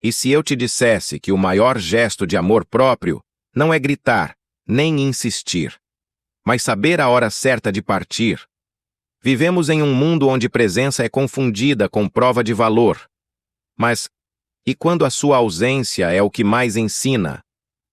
E se eu te dissesse que o maior gesto de amor próprio não é gritar, nem insistir, mas saber a hora certa de partir? Vivemos em um mundo onde presença é confundida com prova de valor. Mas, e quando a sua ausência é o que mais ensina?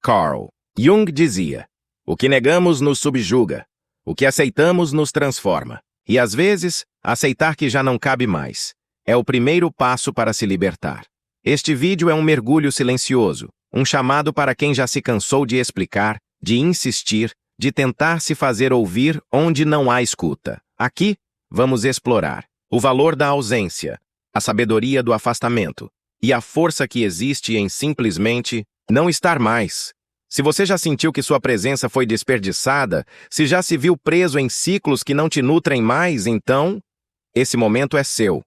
Carl Jung dizia: o que negamos nos subjuga, o que aceitamos nos transforma. E às vezes, aceitar que já não cabe mais é o primeiro passo para se libertar. Este vídeo é um mergulho silencioso, um chamado para quem já se cansou de explicar, de insistir, de tentar se fazer ouvir onde não há escuta. Aqui, vamos explorar o valor da ausência, a sabedoria do afastamento e a força que existe em simplesmente não estar mais. Se você já sentiu que sua presença foi desperdiçada, se já se viu preso em ciclos que não te nutrem mais, então, esse momento é seu.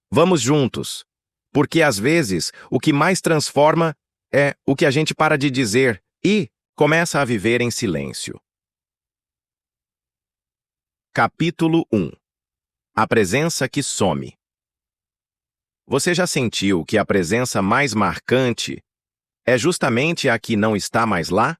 Vamos juntos. Porque às vezes, o que mais transforma é o que a gente para de dizer e começa a viver em silêncio. Capítulo 1. A presença que some. Você já sentiu que a presença mais marcante é justamente a que não está mais lá?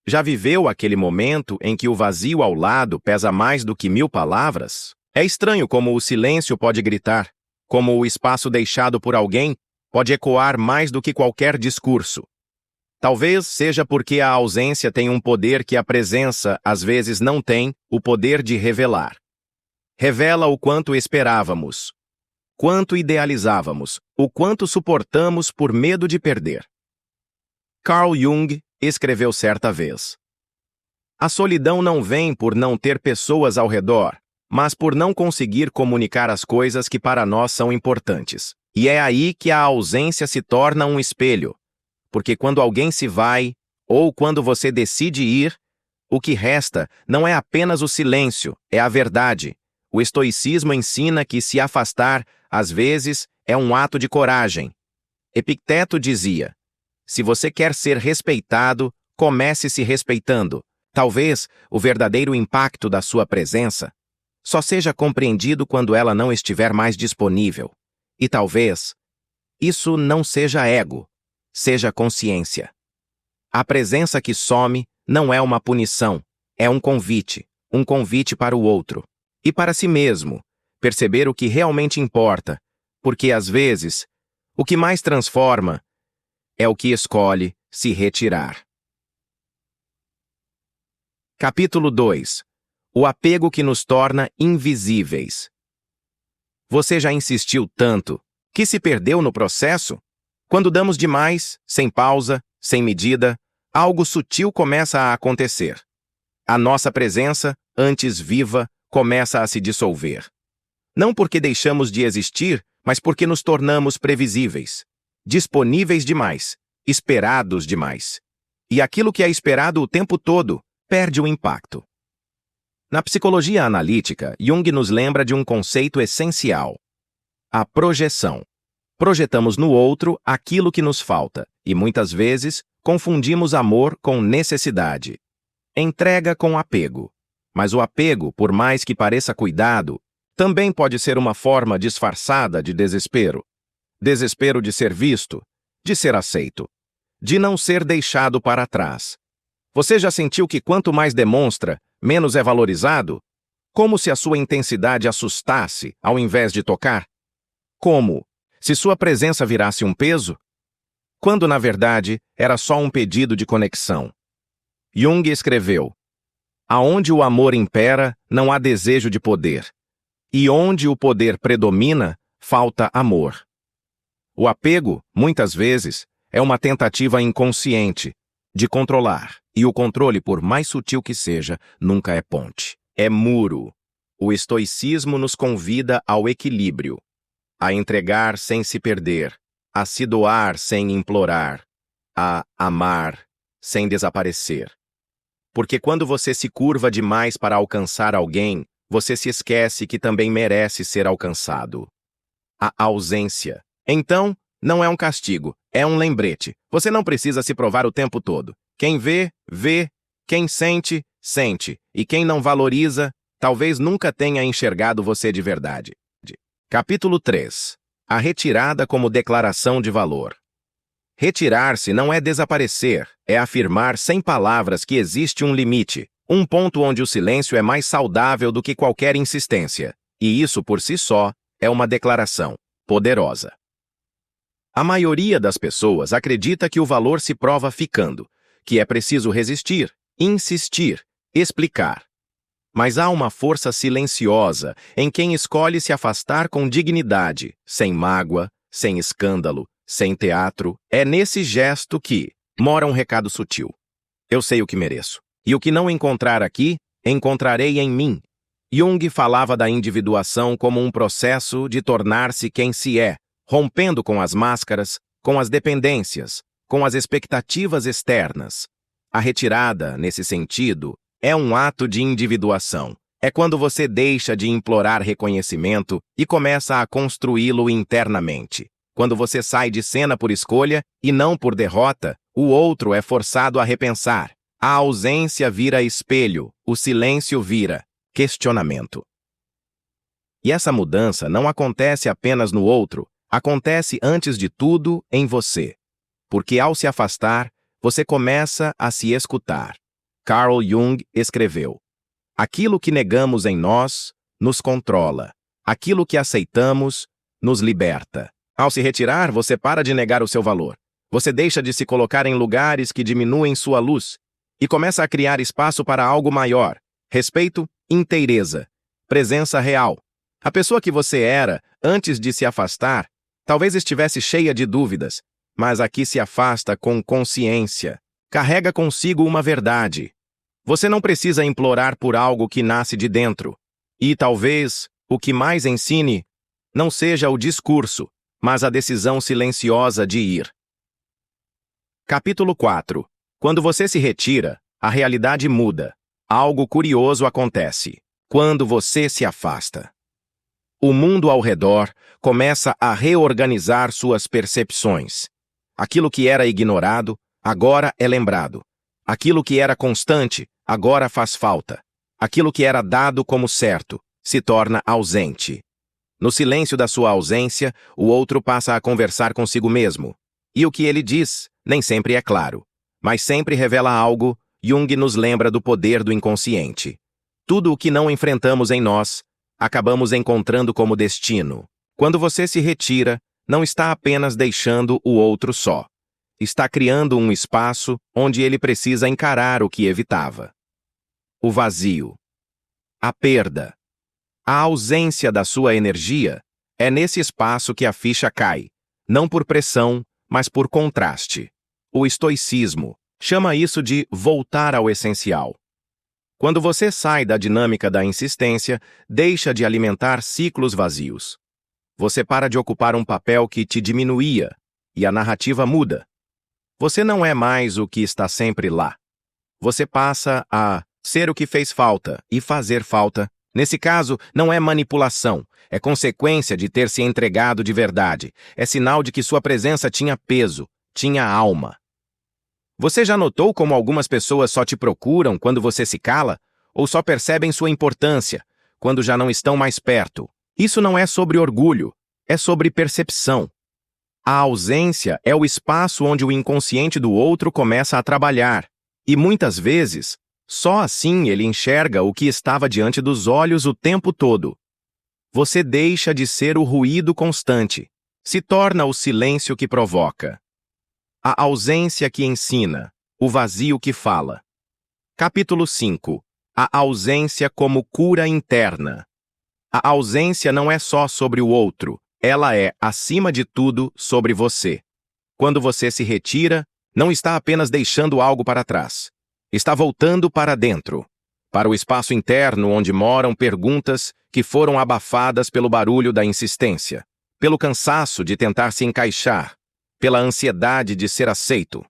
Já viveu aquele momento em que o vazio ao lado pesa mais do que 1000 palavras? É estranho como o silêncio pode gritar, como o espaço deixado por alguém pode ecoar mais do que qualquer discurso. Talvez seja porque a ausência tem um poder que a presença às vezes não tem, o poder de revelar. Revela o quanto esperávamos, quanto idealizávamos, o quanto suportamos por medo de perder. Carl Jung escreveu certa vez: a solidão não vem por não ter pessoas ao redor, mas por não conseguir comunicar as coisas que para nós são importantes. E é aí que a ausência se torna um espelho, porque quando alguém se vai, ou quando você decide ir, o que resta não é apenas o silêncio, é a verdade. O estoicismo ensina que se afastar, às vezes, é um ato de coragem. Epicteto dizia: se você quer ser respeitado, comece se respeitando. Talvez o verdadeiro impacto da sua presença só seja compreendido quando ela não estiver mais disponível. E talvez isso não seja ego, seja consciência. A presença que some não é uma punição, é um convite para o outro. E para si mesmo, perceber o que realmente importa, porque às vezes, o que mais transforma é o que escolhe se retirar. Capítulo 2. O apego que nos torna invisíveis. Você já insistiu tanto que se perdeu no processo? Quando damos demais, sem pausa, sem medida, algo sutil começa a acontecer. A nossa presença, antes viva, começa a se dissolver. Não porque deixamos de existir, mas porque nos tornamos previsíveis, disponíveis demais, esperados demais. E aquilo que é esperado o tempo todo perde o impacto. Na psicologia analítica, Jung nos lembra de um conceito essencial: a projeção. Projetamos no outro aquilo que nos falta e, muitas vezes, confundimos amor com necessidade. Entrega com apego. Mas o apego, por mais que pareça cuidado, também pode ser uma forma disfarçada de desespero. Desespero de ser visto, de ser aceito, de não ser deixado para trás. Você já sentiu que quanto mais demonstra, menos é valorizado? Como se a sua intensidade assustasse ao invés de tocar? Como se sua presença virasse um peso? Quando, na verdade, era só um pedido de conexão. Jung escreveu: aonde o amor impera, não há desejo de poder. E onde o poder predomina, falta amor. O apego, muitas vezes, é uma tentativa inconsciente de controlar. E o controle, por mais sutil que seja, nunca é ponte. É muro. O estoicismo nos convida ao equilíbrio, a entregar sem se perder, a se doar sem implorar, a amar sem desaparecer. Porque quando você se curva demais para alcançar alguém, você se esquece que também merece ser alcançado. A ausência. Então, não é um castigo, é um lembrete. Você não precisa se provar o tempo todo. Quem vê, vê. Quem sente, sente. E quem não valoriza, talvez nunca tenha enxergado você de verdade. Capítulo 3. A retirada como declaração de valor. Retirar-se não é desaparecer, é afirmar sem palavras que existe um limite, um ponto onde o silêncio é mais saudável do que qualquer insistência. E isso, por si só, é uma declaração poderosa. A maioria das pessoas acredita que o valor se prova ficando, que é preciso resistir, insistir, explicar. Mas há uma força silenciosa em quem escolhe se afastar com dignidade, sem mágoa, sem escândalo, sem teatro. É nesse gesto que mora um recado sutil. Eu sei o que mereço. E o que não encontrar aqui, encontrarei em mim. Jung falava da individuação como um processo de tornar-se quem se é, rompendo com as máscaras, com as dependências, com as expectativas externas. A retirada, nesse sentido, é um ato de individuação. É quando você deixa de implorar reconhecimento e começa a construí-lo internamente. Quando você sai de cena por escolha e não por derrota, o outro é forçado a repensar. A ausência vira espelho, o silêncio vira questionamento. E essa mudança não acontece apenas no outro, acontece antes de tudo em você. Porque ao se afastar, você começa a se escutar. Carl Jung escreveu: aquilo que negamos em nós nos controla. Aquilo que aceitamos nos liberta. Ao se retirar, você para de negar o seu valor. Você deixa de se colocar em lugares que diminuem sua luz e começa a criar espaço para algo maior. Respeito, inteireza, presença real. A pessoa que você era antes de se afastar talvez estivesse cheia de dúvidas, mas aqui se afasta com consciência. Carrega consigo uma verdade. Você não precisa implorar por algo que nasce de dentro. E talvez o que mais ensine não seja o discurso, mas a decisão silenciosa de ir. Capítulo 4. Quando você se retira, a realidade muda. Algo curioso acontece. Quando você se afasta, o mundo ao redor começa a reorganizar suas percepções. Aquilo que era ignorado, agora é lembrado. Aquilo que era constante, agora faz falta. Aquilo que era dado como certo, se torna ausente. No silêncio da sua ausência, o outro passa a conversar consigo mesmo. E o que ele diz, nem sempre é claro, mas sempre revela algo. Jung nos lembra do poder do inconsciente. Tudo o que não enfrentamos em nós, acabamos encontrando como destino. Quando você se retira, não está apenas deixando o outro só. Está criando um espaço onde ele precisa encarar o que evitava. O vazio. A perda. A ausência da sua energia é nesse espaço que a ficha cai, não por pressão, mas por contraste. O estoicismo chama isso de voltar ao essencial. Quando você sai da dinâmica da insistência, deixa de alimentar ciclos vazios. Você para de ocupar um papel que te diminuía, e a narrativa muda. Você não é mais o que está sempre lá. Você passa a ser o que fez falta e fazer falta. Nesse caso, não é manipulação, é consequência de ter se entregado de verdade. É sinal de que sua presença tinha peso, tinha alma. Você já notou como algumas pessoas só te procuram quando você se cala? Ou só percebem sua importância, quando já não estão mais perto? Isso não é sobre orgulho, é sobre percepção. A ausência é o espaço onde o inconsciente do outro começa a trabalhar. E muitas vezes, só assim ele enxerga o que estava diante dos olhos o tempo todo. Você deixa de ser o ruído constante, se torna o silêncio que provoca. A ausência que ensina, o vazio que fala. Capítulo 5. A ausência como cura interna. A ausência não é só sobre o outro, ela é, acima de tudo, sobre você. Quando você se retira, não está apenas deixando algo para trás. Está voltando para dentro, para o espaço interno onde moram perguntas que foram abafadas pelo barulho da insistência, pelo cansaço de tentar se encaixar, pela ansiedade de ser aceito.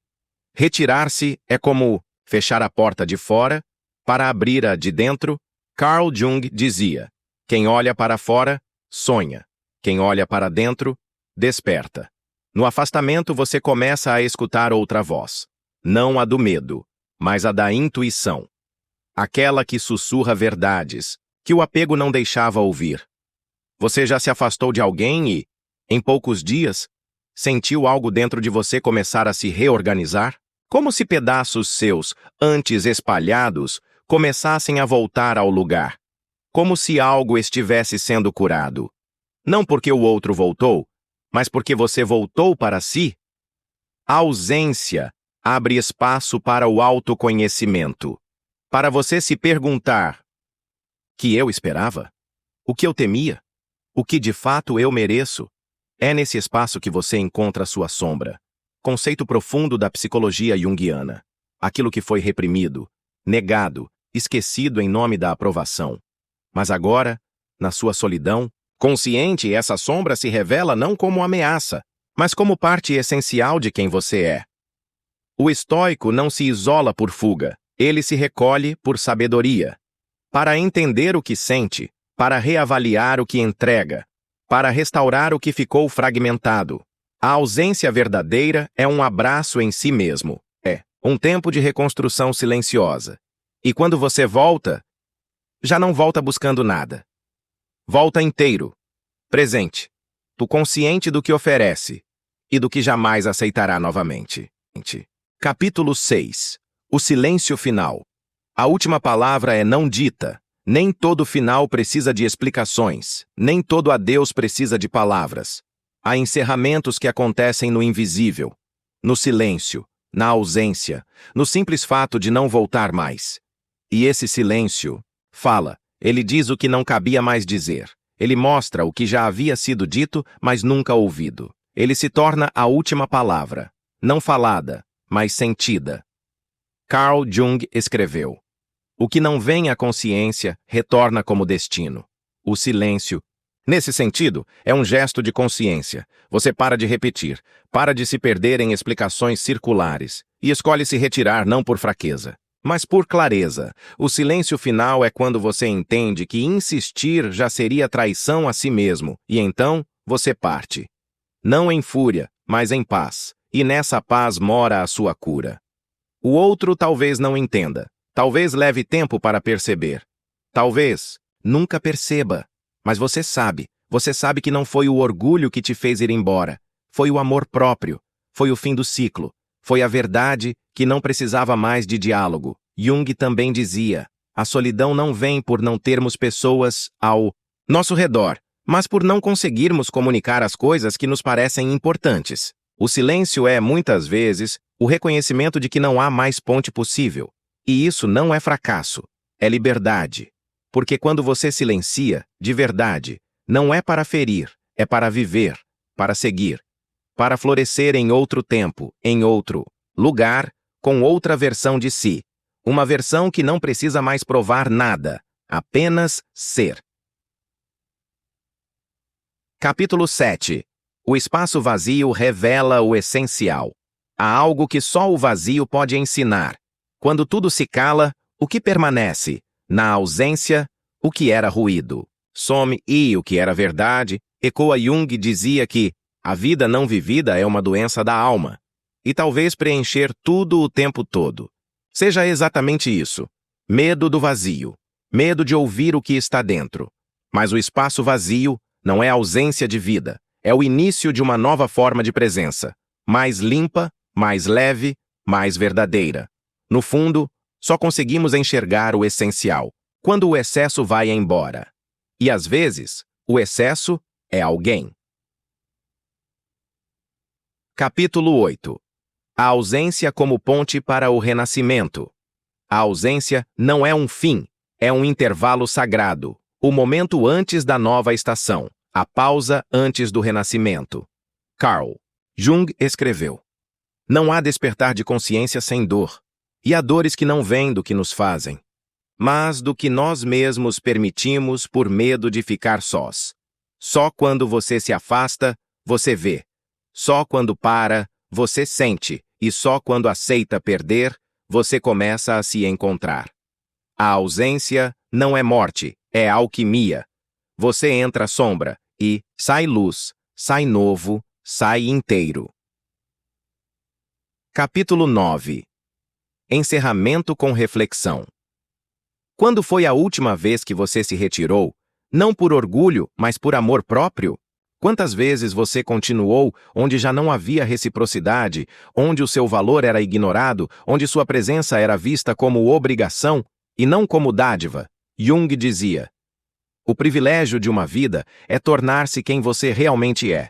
Retirar-se é como fechar a porta de fora para abrir a de dentro. Carl Jung dizia: quem olha para fora, sonha. Quem olha para dentro, desperta. No afastamento você começa a escutar outra voz. Não a do medo, mas a da intuição. Aquela que sussurra verdades, que o apego não deixava ouvir. Você já se afastou de alguém e, em poucos dias, Sentiu algo dentro de você começar a se reorganizar? Como se pedaços seus, antes espalhados, começassem a voltar ao lugar. Como se algo estivesse sendo curado. Não porque o outro voltou, mas porque você voltou para si. A ausência abre espaço para o autoconhecimento. Para você se perguntar: que eu esperava? O que eu temia? O que de fato eu mereço? É nesse espaço que você encontra sua sombra. Conceito profundo da psicologia junguiana. Aquilo que foi reprimido, negado, esquecido em nome da aprovação. Mas agora, na sua solidão, consciente, essa sombra se revela não como ameaça, mas como parte essencial de quem você é. O estoico não se isola por fuga, ele se recolhe por sabedoria. Para entender o que sente, para reavaliar o que entrega, para restaurar o que ficou fragmentado. A ausência verdadeira é um abraço em si mesmo. É um tempo de reconstrução silenciosa. E quando você volta, já não volta buscando nada. Volta inteiro, presente, consciente do que oferece e do que jamais aceitará novamente. Capítulo 6. O silêncio final. A última palavra é não dita. Nem todo final precisa de explicações, nem todo adeus precisa de palavras. Há encerramentos que acontecem no invisível, no silêncio, na ausência, no simples fato de não voltar mais. E esse silêncio fala, ele diz o que não cabia mais dizer. Ele mostra o que já havia sido dito, mas nunca ouvido. Ele se torna a última palavra, não falada, mas sentida. Carl Jung escreveu: o que não vem à consciência retorna como destino. O silêncio, nesse sentido, é um gesto de consciência. Você para de repetir, para de se perder em explicações circulares e escolhe se retirar não por fraqueza, mas por clareza. O silêncio final é quando você entende que insistir já seria traição a si mesmo, e então você parte. Não em fúria, mas em paz, e nessa paz mora a sua cura. O outro talvez não entenda, talvez leve tempo para perceber, talvez nunca perceba, mas você sabe que não foi o orgulho que te fez ir embora, foi o amor próprio, foi o fim do ciclo, foi a verdade que não precisava mais de diálogo. Jung também dizia, a solidão não vem por não termos pessoas ao nosso redor, mas por não conseguirmos comunicar as coisas que nos parecem importantes. O silêncio é, muitas vezes, o reconhecimento de que não há mais ponte possível. E isso não é fracasso, é liberdade. Porque quando você silencia, de verdade, não é para ferir, é para viver, para seguir, para florescer em outro tempo, em outro lugar, com outra versão de si. Uma versão que não precisa mais provar nada, apenas ser. Capítulo 7. O espaço vazio revela o essencial. Há algo que só o vazio pode ensinar. Quando tudo se cala, o que permanece? Na ausência, o que era ruído. Some e o que era verdade. Ecoa Jung dizia que a vida não vivida é uma doença da alma. E talvez preencher tudo o tempo todo seja exatamente isso. Medo do vazio. Medo de ouvir o que está dentro. Mas o espaço vazio não é ausência de vida. É o início de uma nova forma de presença. Mais limpa, mais leve, mais verdadeira. No fundo, só conseguimos enxergar o essencial quando o excesso vai embora. E às vezes, o excesso é alguém. Capítulo 8. A ausência como ponte para o renascimento. A ausência não é um fim, é um intervalo sagrado, o momento antes da nova estação, a pausa antes do renascimento. Carl Jung escreveu: não há despertar de consciência sem dor, e há dores que não vêm do que nos fazem, mas do que nós mesmos permitimos por medo de ficar sós. Só quando você se afasta, você vê. Só quando para, você sente, e só quando aceita perder, você começa a se encontrar. A ausência não é morte, é alquimia. Você entra sombra e sai luz, sai novo, sai inteiro. Capítulo 9. Encerramento com reflexão. Quando foi a última vez que você se retirou, não por orgulho, mas por amor próprio? Quantas vezes você continuou onde já não havia reciprocidade, onde o seu valor era ignorado, onde sua presença era vista como obrigação e não como dádiva? Jung dizia: o privilégio de uma vida é tornar-se quem você realmente é.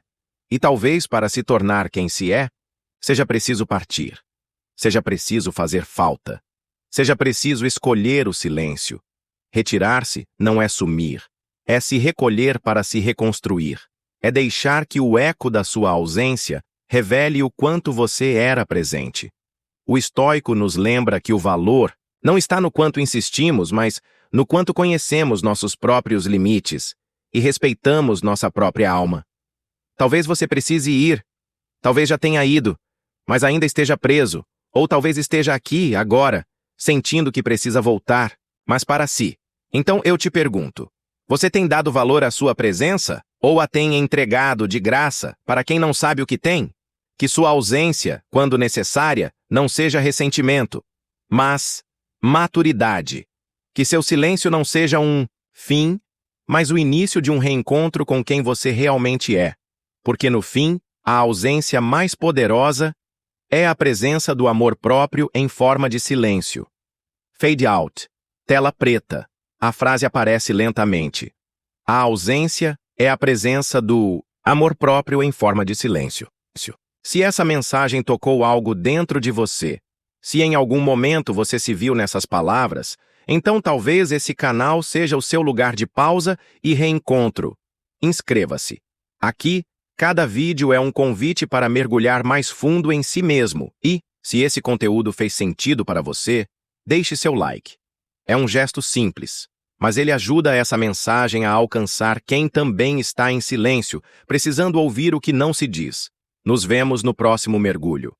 E talvez para se tornar quem se é, seja preciso partir. Seja preciso fazer falta. Seja preciso escolher o silêncio. Retirar-se não é sumir. É se recolher para se reconstruir. É deixar que o eco da sua ausência revele o quanto você era presente. O estoico nos lembra que o valor não está no quanto insistimos, mas no quanto conhecemos nossos próprios limites e respeitamos nossa própria alma. Talvez você precise ir, talvez já tenha ido, mas ainda esteja preso, ou talvez esteja aqui, agora, sentindo que precisa voltar, mas para si. Então eu te pergunto, você tem dado valor à sua presença? Ou a tem entregado de graça para quem não sabe o que tem? Que sua ausência, quando necessária, não seja ressentimento, mas maturidade. Que seu silêncio não seja um fim, mas o início de um reencontro com quem você realmente é. Porque no fim, a ausência mais poderosa é a presença do amor próprio em forma de silêncio. Fade out. Tela preta. A frase aparece lentamente. A ausência é a presença do amor próprio em forma de silêncio. Se essa mensagem tocou algo dentro de você, se em algum momento você se viu nessas palavras, então talvez esse canal seja o seu lugar de pausa e reencontro. Inscreva-se. Aqui, cada vídeo é um convite para mergulhar mais fundo em si mesmo e, se esse conteúdo fez sentido para você, deixe seu like. É um gesto simples, mas ele ajuda essa mensagem a alcançar quem também está em silêncio, precisando ouvir o que não se diz. Nos vemos no próximo mergulho.